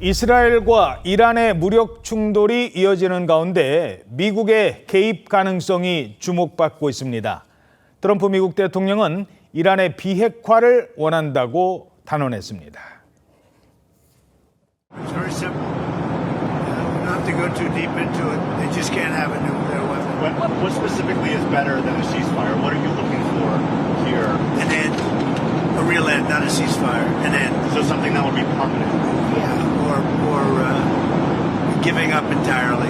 이스라엘과 이란의 무력 충돌이 이어지는 가운데 미국의 개입 가능성이 주목받고 있습니다. 트럼프 미국 대통령은 이란의 비핵화를 원한다고 단언했습니다. It's very simple. Not to go too deep into it. They just can't have a nuclear weapon. What specifically is better than a ceasefire? What are you looking for here? An end. A real end, not a ceasefire. An end. So something that would be permanent. Yeah. Or giving up entirely.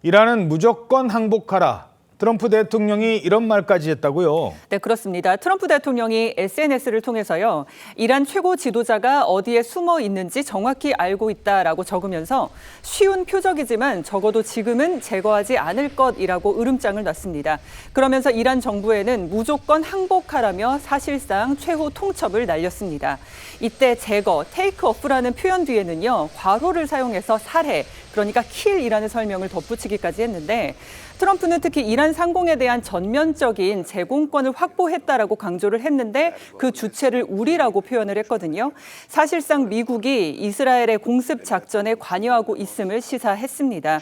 이란은 무조건 항복하라. 트럼프 대통령이 이런 말까지 했다고요? 네, 그렇습니다. 트럼프 대통령이 SNS를 통해서요. 이란 최고 지도자가 어디에 숨어 있는지 정확히 알고 있다라고 적으면서 쉬운 표적이지만 적어도 지금은 제거하지 않을 것이라고 으름장을 놨습니다. 그러면서 이란 정부에는 무조건 항복하라며 사실상 최후 통첩을 날렸습니다. 이때 제거, 테이크오프라는 표현 뒤에는요. 괄호를 사용해서 살해, 그러니까 킬이라는 설명을 덧붙이기까지 했는데 트럼프는 특히 이란 상공에 대한 전면적인 제공권을 확보했다라고 강조를 했는데 그 주체를 우리라고 표현을 했거든요. 사실상 미국이 이스라엘의 공습 작전에 관여하고 있음을 시사했습니다.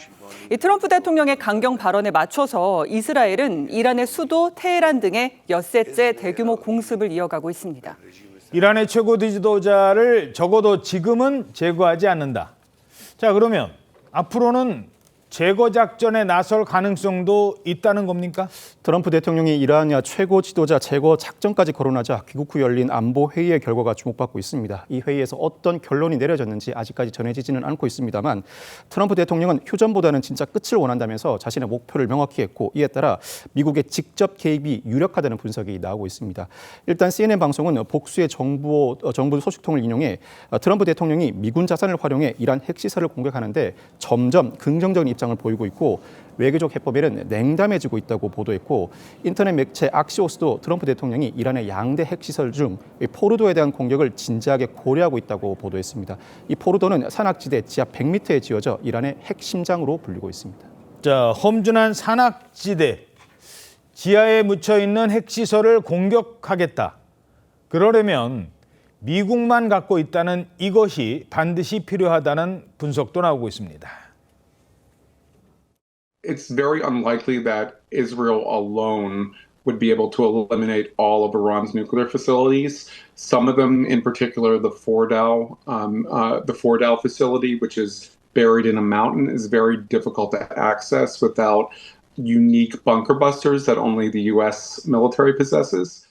이 트럼프 대통령의 강경 발언에 맞춰서 이스라엘은 이란의 수도 테헤란 등에 엿새째 대규모 공습을 이어가고 있습니다. 이란의 최고 지도자를 적어도 지금은 제거하지 않는다. 자, 그러면 앞으로는 제거 작전에 나설 가능성도 있다는 겁니까? 트럼프 대통령이 이란의 최고 지도자 제거 작전까지 거론하자 귀국 후 열린 안보 회의의 결과가 주목받고 있습니다. 이 회의에서 어떤 결론이 내려졌는지 아직까지 전해지지는 않고 있습니다만 트럼프 대통령은 휴전보다는 진짜 끝을 원한다면서 자신의 목표를 명확히 했고 이에 따라 미국의 직접 개입이 유력하다는 분석이 나오고 있습니다. 일단 CNN 방송은 복수의 정부 소식통을 인용해 트럼프 대통령이 미군 자산을 활용해 이란 핵시설을 공격하는데 점점 긍정적인 입장을 보이고 있고 외교적 해법에는 냉담해지고 있다고 보도했고 인터넷 매체 악시오스도 트럼프 대통령이 이란의 양대 핵시설 중 포르도에 대한 공격을 진지하게 고려하고 있다고 보도했습니다. 이 포르도는 산악지대 지하 100m에 지어져 이란의 핵심장으로 불리고 있습니다. 자, 험준한 산악지대 지하에 묻혀 있는 핵시설을 공격하겠다. 그러려면 미국만 갖고 있다는 이것이 반드시 필요하다는 분석도 나오고 있습니다. It's very unlikely that Israel alone would be able to eliminate all of Iran's nuclear facilities. Some of them, in particular, the Fordow facility, which is buried in a mountain, is very difficult to access without unique bunker busters that only the U.S. military possesses.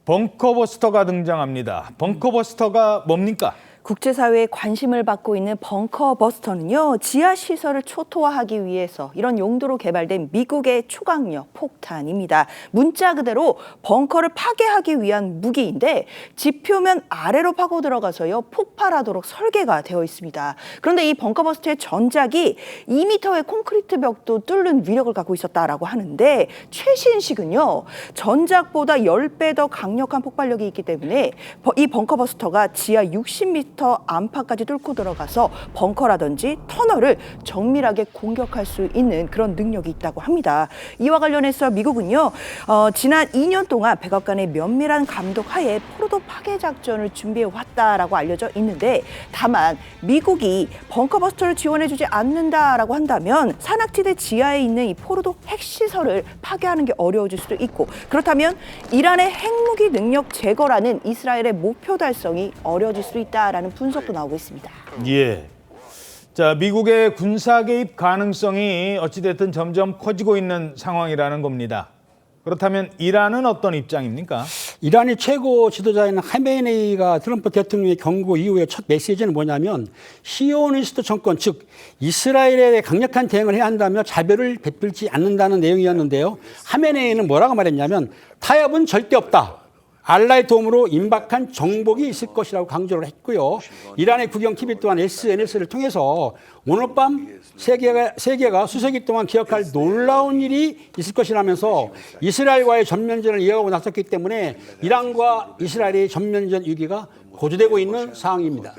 벙커버스터가 등장합니다. 벙커버스터가 뭡니까? 국제사회의 관심을 받고 있는 벙커버스터는요. 지하시설을 초토화하기 위해서 이런 용도로 개발된 미국의 초강력 폭탄입니다. 문자 그대로 벙커를 파괴하기 위한 무기인데 지표면 아래로 파고 들어가서요. 폭발하도록 설계가 되어 있습니다. 그런데 이 벙커버스터의 전작이 2m의 콘크리트 벽도 뚫는 위력을 갖고 있었다라고 하는데 최신식은요. 전작보다 10배 더 강력한 폭발력이 있기 때문에 이 벙커버스터가 지하 60m 안팎까지 뚫고 들어가서 벙커라든지 터널을 정밀하게 공격할 수 있는 그런 능력이 있다고 합니다. 이와 관련해서 미국은요. 지난 2년 동안 백악관의 면밀한 감독 하에 포르도 파괴 작전을 준비해 왔다라고 알려져 있는데 다만 미국이 벙커버스터를 지원해주지 않는다라고 한다면 산악지대 지하에 있는 이 포르도 핵시설을 파괴하는 게 어려워질 수도 있고 그렇다면 이란의 핵무기 능력 제거라는 이스라엘의 목표 달성이 어려워질 수도 있다라는 분석도 나오고 있습니다. 예. 자, 미국의 군사 개입 가능성이 어찌됐든 점점 커지고 있는 상황이라는 겁니다. 그렇다면 이란은 어떤 입장입니까? 이란의 최고 지도자인 하메네이가 트럼프 대통령의 경고 이후에 첫 메시지는 뭐냐면 시오니스트 정권, 즉 이스라엘에 강력한 대응을 해야 한다며 자비를 베풀지 않는다는 내용이었는데요. 하메네이는 뭐라고 말했냐면 타협은 절대 없다. 알라의 도움으로 임박한 정복이 있을 것이라고 강조를 했고요. 이란의 국영 TV 또한 SNS를 통해서 오늘 밤 세계가 수세기 동안 기억할 놀라운 일이 있을 것이라면서 이스라엘과의 전면전을 이어가고 나섰기 때문에 이란과 이스라엘의 전면전 위기가 고조되고 있는 상황입니다.